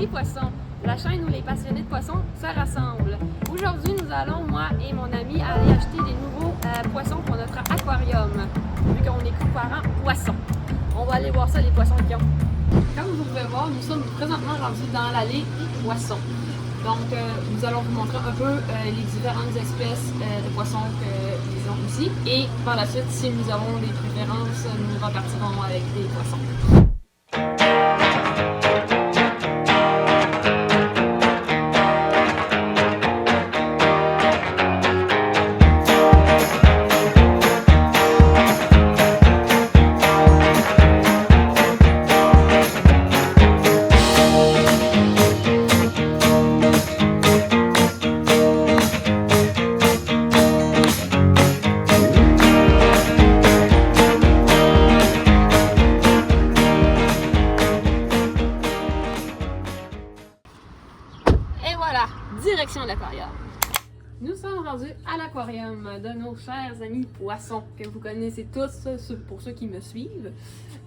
les poissons, la chaîne où les passionnés de poissons se rassemblent. Aujourd'hui, nous allons, moi et mon ami, aller acheter des nouveaux poissons pour notre aquarium, vu qu'on est coparents poissons. On va aller voir ça, les poissons qui ont. Comme vous pouvez voir, nous sommes présentement rendus dans l'allée des poissons. Donc, nous allons vous montrer un peu les différentes espèces de poissons qu'ils ont ici. Et par la suite, si nous avons des préférences, nous repartirons avec des poissons. Et voilà, direction l'aquarium. Nous sommes rendus à l'aquarium de nos chers amis poissons, que vous connaissez tous pour ceux qui me suivent.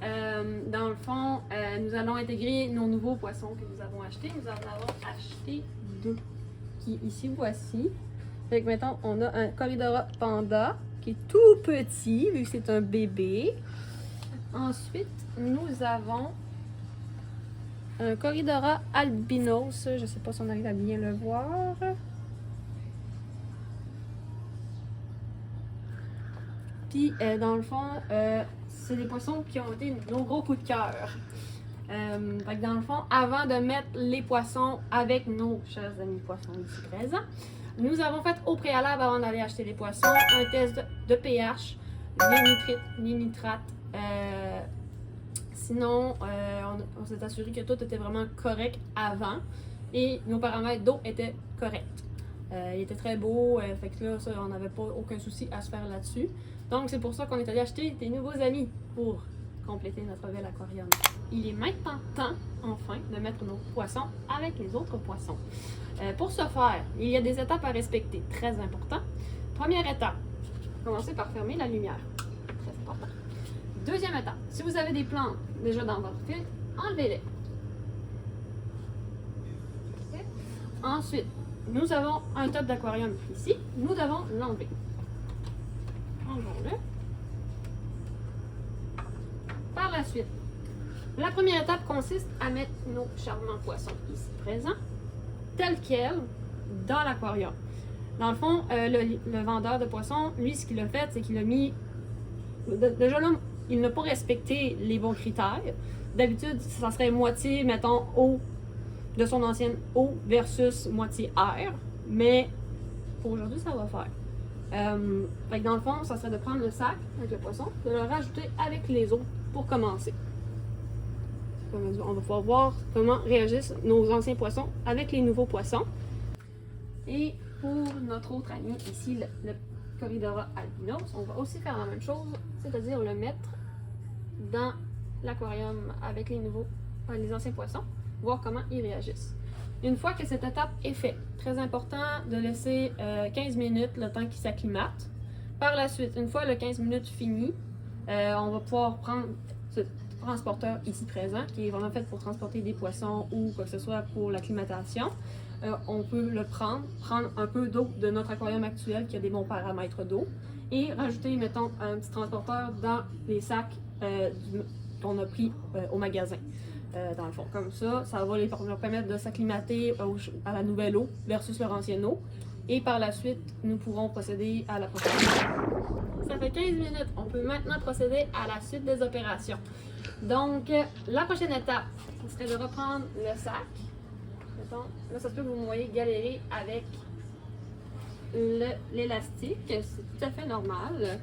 Dans le fond, nous allons intégrer nos nouveaux poissons que nous avons achetés. Nous en avons acheté deux, qui ici voici. Fait que maintenant, on a un Corydoras panda, qui est tout petit, vu que c'est un bébé. Ensuite, nous avons un Corydoras albinos, je ne sais pas si on arrive à bien le voir. Puis, dans le fond, c'est des poissons qui ont été nos gros coups de cœur. Fait que dans le fond, avant de mettre les poissons avec nos chers amis poissons ici présents, nous avons fait au préalable, avant d'aller acheter les poissons, un test de pH, les nitrites, les nitrates. Sinon, on s'est assuré que tout était vraiment correct avant et nos paramètres d'eau étaient corrects. Il était très beau, fait que là, ça, on n'avait pas aucun souci à se faire là-dessus. Donc, c'est pour ça qu'on est allé acheter des nouveaux amis pour compléter notre bel aquarium. Il est maintenant temps, enfin, de mettre nos poissons avec les autres poissons. Pour ce faire, il y a des étapes à respecter, très important. Première étape, commencez par fermer la lumière. Très important. Deuxième étape, si vous avez des plantes déjà dans votre filtre, enlevez-les. Okay. Ensuite, nous avons un top d'aquarium ici. Nous devons l'enlever. Enlevons-le. Par la suite, la première étape consiste à mettre nos charmants poissons ici présents, tels quels, dans l'aquarium. Dans le fond, le vendeur de poissons, lui, ce qu'il a fait, c'est qu'il a mis... Déjà là, il n'a pas respecté les bons critères. D'habitude, ça serait moitié, mettons, eau de son ancienne eau versus moitié air. Mais pour aujourd'hui, ça va faire. Fait que dans le fond, ça serait de prendre le sac avec le poisson, de le rajouter avec les autres pour commencer. On va pouvoir voir comment réagissent nos anciens poissons avec les nouveaux poissons. Et pour notre autre ami ici, le Corydoras albinos, on va aussi faire la même chose, c'est-à-dire le mettre dans l'aquarium avec les anciens poissons, voir comment ils réagissent. Une fois que cette étape est faite, très important de laisser 15 minutes le temps qu'ils s'acclimatent. Par la suite, une fois le 15 minutes fini, on va pouvoir prendre ce transporteur ici présent, qui est vraiment fait pour transporter des poissons ou quoi que ce soit pour l'acclimatation. On peut le prendre un peu d'eau de notre aquarium actuel qui a des bons paramètres d'eau et rajouter, mettons, un petit transporteur dans les sacs qu'on a pris au magasin. Dans le fond, comme ça, ça va leur permettre de s'acclimater à la nouvelle eau versus leur ancienne eau. Et par la suite, nous pourrons procéder à la prochaine étape. Ça fait 15 minutes. On peut maintenant procéder à la suite des opérations. Donc, la prochaine étape, ce serait de reprendre le sac. Mettons, là, ça se peut que vous me voyez galérer avec l'élastique. C'est tout à fait normal.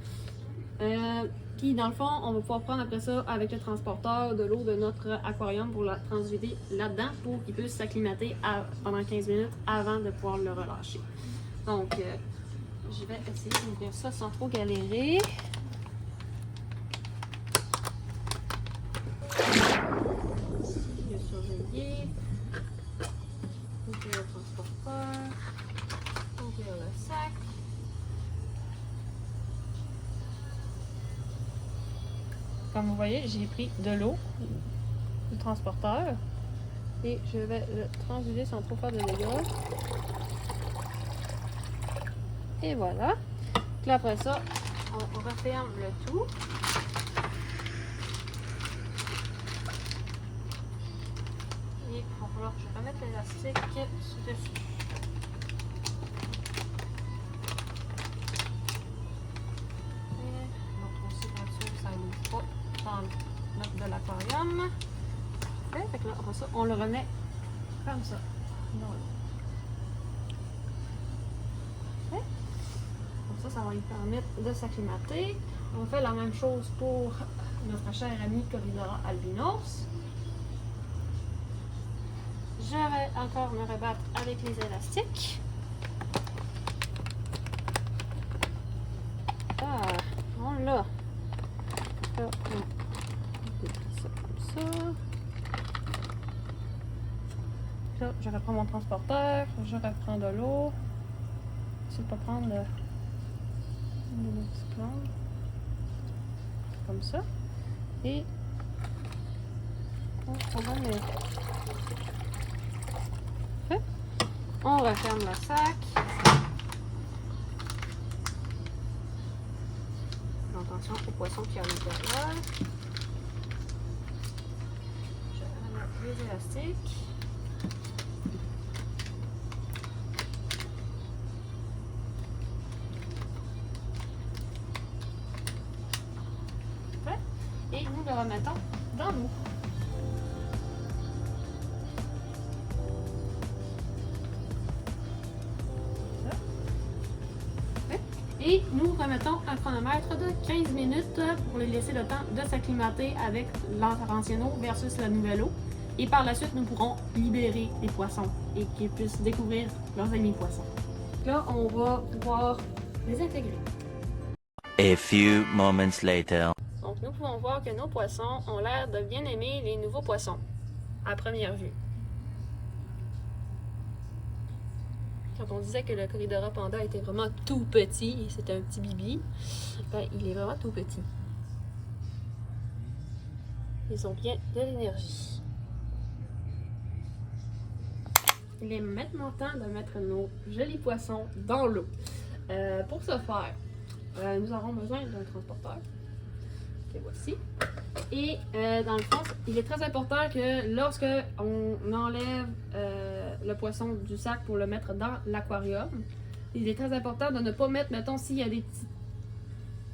Puis, dans le fond, on va pouvoir prendre après ça avec le transporteur de l'eau de notre aquarium pour la transvider là-dedans pour qu'il puisse s'acclimater pendant 15 minutes avant de pouvoir le relâcher. Donc, je vais essayer d'ouvrir ça sans trop galérer. Je vais surveiller. Ouvrir le transporteur. Ouvrir le sac. Comme vous voyez, j'ai pris de l'eau du transporteur Et je vais le transuler sans trop faire de dégâts. Et voilà. Puis après ça, on referme le tout. Et il va falloir que je remette l'élastique dessus. Et l'autre aussi, pour être sûr que ça ne bouge pas dans notre de l'aquarium. Fait que là, après ça, on le remet comme ça. Comme ça va lui permettre de s'acclimater. On fait la même chose pour notre cher ami Corydora albinos. Je vais encore me rebattre avec les élastiques. Ah, on l'a. Là, on déplie ça comme ça. Là, je reprends mon transporteur, je reprends de l'eau. Je ne sais pas prendre de petits plans. Comme ça. Et on va mettre. On referme le sac. Attention aux poissons qui sont à l'intérieur. Je vais mettre les élastiques. Et nous le remettons dans l'eau. Et nous remettons un chronomètre de 15 minutes pour les laisser le temps de s'acclimater avec l'ancienne eau versus la nouvelle eau. Et par la suite, nous pourrons libérer les poissons et qu'ils puissent découvrir leurs amis poissons. Là, on va pouvoir les intégrer. A few moments later. Donc, nous pouvons voir que nos poissons ont l'air de bien aimer les nouveaux poissons, à première vue. Quand on disait que le Corydora panda était vraiment tout petit, c'était un petit bibi, ben, il est vraiment tout petit. Ils ont bien de l'énergie. Il est maintenant temps de mettre nos jolis poissons dans l'eau. Pour ce faire, nous aurons besoin d'un transporteur. Que voici. Et dans le fond, il est très important que lorsque on enlève le poisson du sac pour le mettre dans l'aquarium, il est très important de ne pas mettre, mettons, s'il y a des petites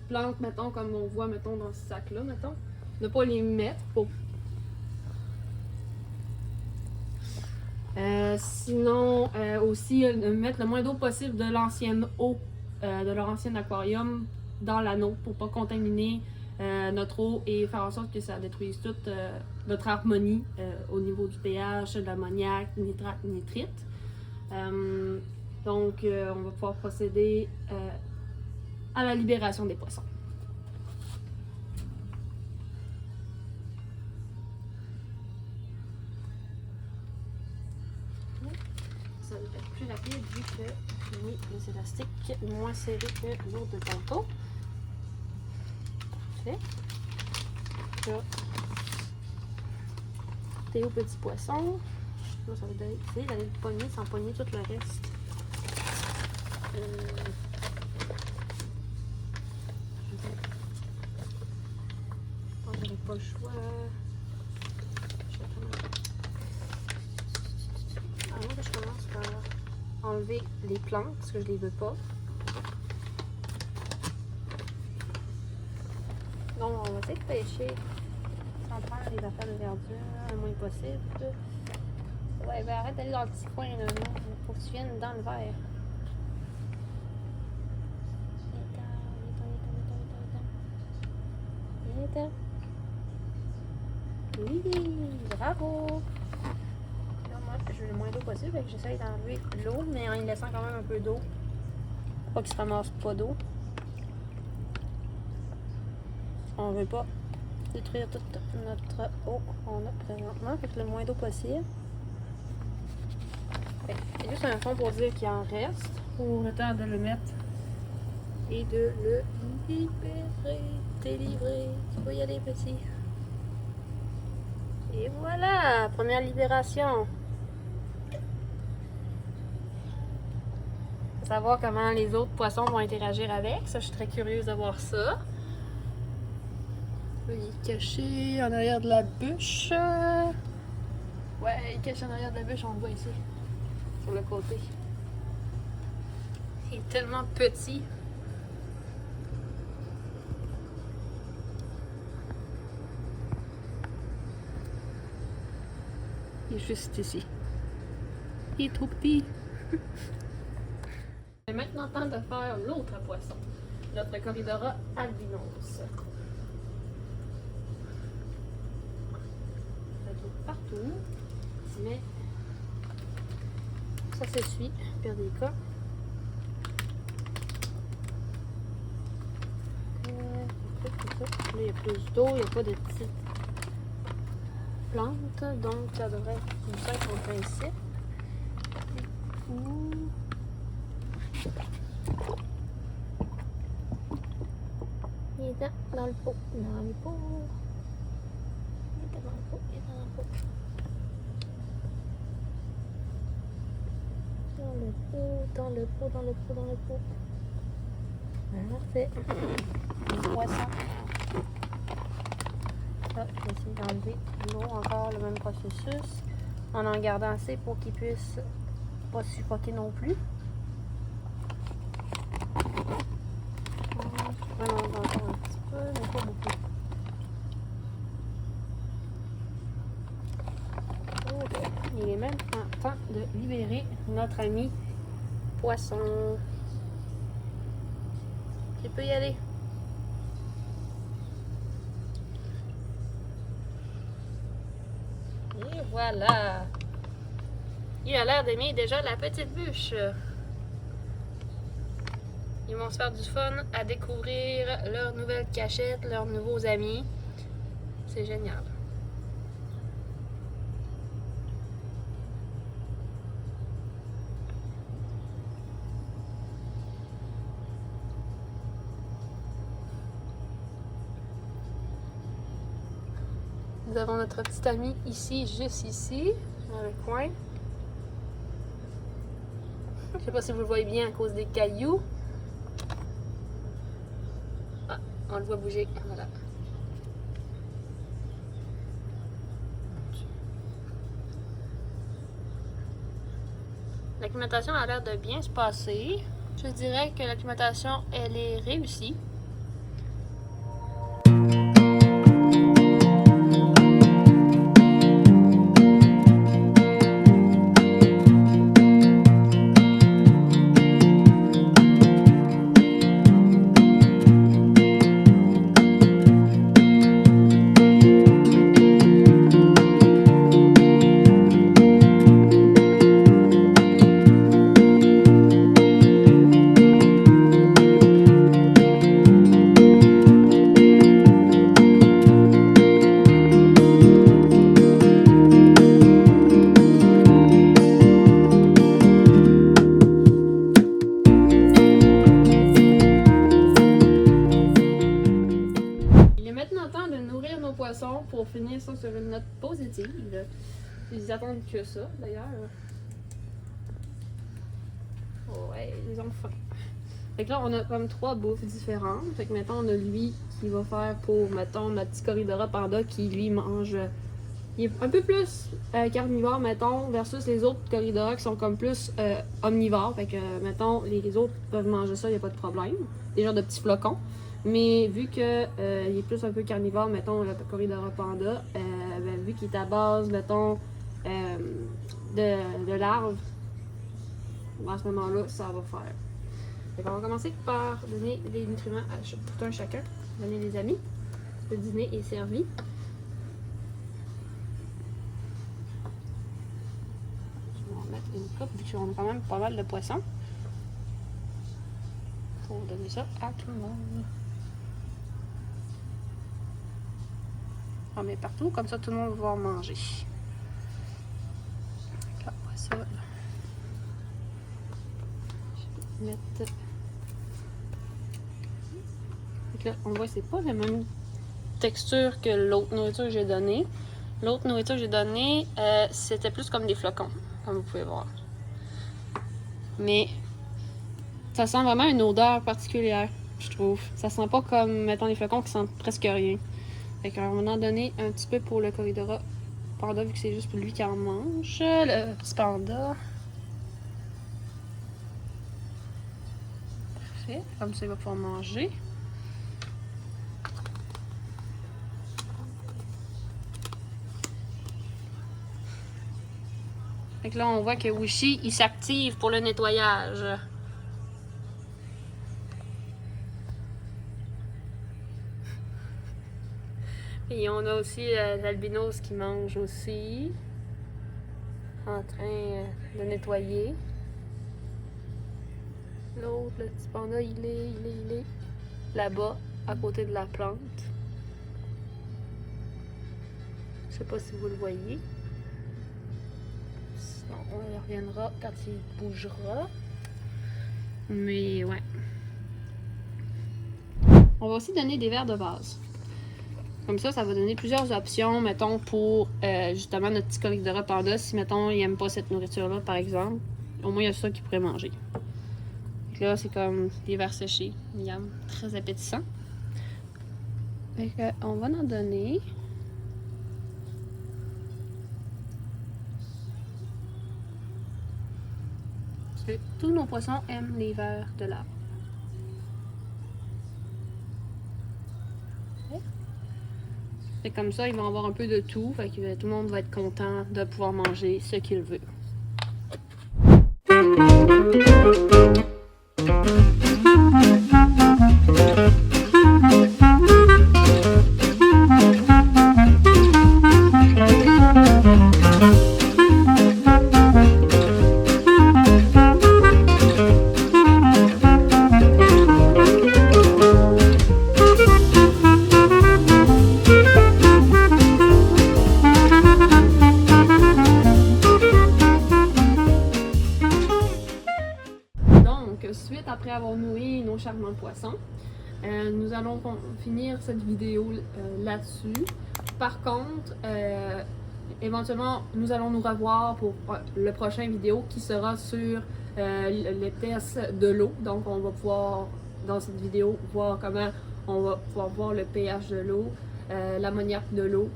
plantes, mettons, comme on voit, mettons, dans ce sac-là, mettons, ne pas les mettre pour... sinon, aussi, mettre le moins d'eau possible de l'ancienne eau de leur ancien aquarium dans l'anneau pour pas contaminer notre eau et faire en sorte que ça détruise toute notre harmonie au niveau du pH, de l'ammoniac, nitrate, nitrite. Donc, on va pouvoir procéder à la libération des poissons. Ça va être plus rapide vu que j'ai mis les élastiques moins serrés que l'autre de tantôt. Parfait. Là, t'es au petit poisson. Là, ça va essayer d'aller le pogner sans pogner tout le reste. Je n'ai pas le choix. Avant que je commence par enlever les plantes parce que je les veux pas. Donc, on va essayer de pêcher sans prendre les affaires de verdure le moins possible. Ouais, ben arrête d'aller dans le petit coin là, non? Il faut que tu viennes dans le verre. Viens-t'en. Oui, bravo! Là, moi, je veux le moins d'eau possible, fait que j'essaye d'enlever l'eau, mais en y laissant quand même un peu d'eau. Pas qu'il se ramasse pas d'eau. On veut pas détruire toute notre eau qu'on a présentement, fait que le moins d'eau possible. C'est juste un fond pour dire qu'il en reste, pour le temps de le mettre et de le libérer, délivrer. Tu peux y aller, petit. Et voilà, première libération. Savoir comment les autres poissons vont interagir avec. Ça, je suis très curieuse de voir ça. Là, il est caché en arrière de la bûche. Ouais, il est caché en arrière de la bûche, on le voit ici. Sur le côté. Il est tellement petit. Il est juste ici. Il est trop petit. C'est maintenant temps de faire l'autre poisson. Notre Corydora albinos. Ça trouve partout. Mais ça s'essuie, pire des cas. Là, il y a plus d'eau, il n'y a pas de petites plantes, donc ça devrait être comme ça son principe. Il est dans le pot, dans le pot. Il est dans le pot, il est dans le pot. Dans le pot, dans le pot, dans le pot, dans le pot. Parfait. Le poisson. Là, je vais essayer d'enlever l'eau, encore le même processus, en gardant assez pour qu'il puisse pas suffoquer non plus. Je vais en enlever encore un petit peu, mais pas beaucoup. Okay. Il est même temps de libérer notre ami poisson. Tu peux y aller. Et voilà. Il a l'air d'aimer déjà la petite bûche. Ils vont se faire du fun à découvrir leurs nouvelles cachettes, leurs nouveaux amis. C'est génial. Nous avons notre petit ami ici, juste ici, dans le coin. Je sais pas si vous le voyez bien à cause des cailloux. Ah, on le voit bouger. Voilà. L'acclimatation a l'air de bien se passer. Je dirais que l'acclimatation, elle est réussie. Pour finir ça sur une note positive. Ils attendent que ça, d'ailleurs. Ouais, ils ont faim. Fait que là, on a comme 3 bouffes différentes. Fait que maintenant, on a lui qui va faire pour, mettons, notre petit Corydora panda qui, lui, mange... il est un peu plus carnivore, mettons, versus les autres Corydora qui sont comme plus omnivores. Fait que, mettons, les autres peuvent manger ça, il n'y a pas de problème. Des genres de petits flocons. Mais vu que il est plus un peu carnivore, mettons, le Corydora panda, ben, vu qu'il est à base, mettons, de larves, à ce moment-là, ça va faire. Fait qu'on va commencer par donner des nutriments à tout un chacun. Donner les amis. Le dîner est servi. Je vais en mettre une coupe, vu qu'on a quand même pas mal de poissons. Pour donner ça à tout le monde. On met partout, comme ça tout le monde va pouvoir manger. Là, après ça, je vais mettre. Donc là, on voit que c'est pas la même texture que l'autre nourriture que j'ai donnée. L'autre nourriture que j'ai donnée, c'était plus comme des flocons, comme vous pouvez voir. Mais ça sent vraiment une odeur particulière, je trouve. Ça sent pas comme, mettons, les flocons qui sentent presque rien. Fait qu'on va en donner un petit peu pour le Corridora Panda, vu que c'est juste pour lui qui en mange. Le petit panda. Parfait. Comme ça, il va pouvoir manger. Fait que là, on voit que Wishy, il s'active pour le nettoyage. Et on a aussi l'albinos qui mange aussi. En train de nettoyer. L'autre, le petit panda, il est là-bas, à côté de la plante. Je sais pas si vous le voyez. Sinon, on y reviendra quand il bougera. Mais ouais. On va aussi donner des verres de base. Comme ça va donner plusieurs options, mettons, pour justement notre petit Corridora Panda. Si, mettons, il n'aime pas cette nourriture-là, par exemple, au moins il y a ça qu'il pourrait manger. Donc là, c'est comme des verres séchés. Miam, très appétissant. Fait que, on va en donner. Parce que tous nos poissons aiment les vers de l'arbre. C'est comme ça, ils vont avoir un peu de tout. Fait que tout le monde va être content de pouvoir manger ce qu'il veut. Suite après avoir nourri nos charmants poissons, nous allons finir cette vidéo là-dessus. Par contre, éventuellement, nous allons nous revoir pour le prochain vidéo qui sera sur les tests de l'eau. Donc, on va pouvoir, dans cette vidéo, voir comment on va pouvoir voir le pH de l'eau, l'ammoniaque de l'eau,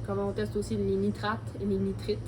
comment on teste aussi les nitrates et les nitrites.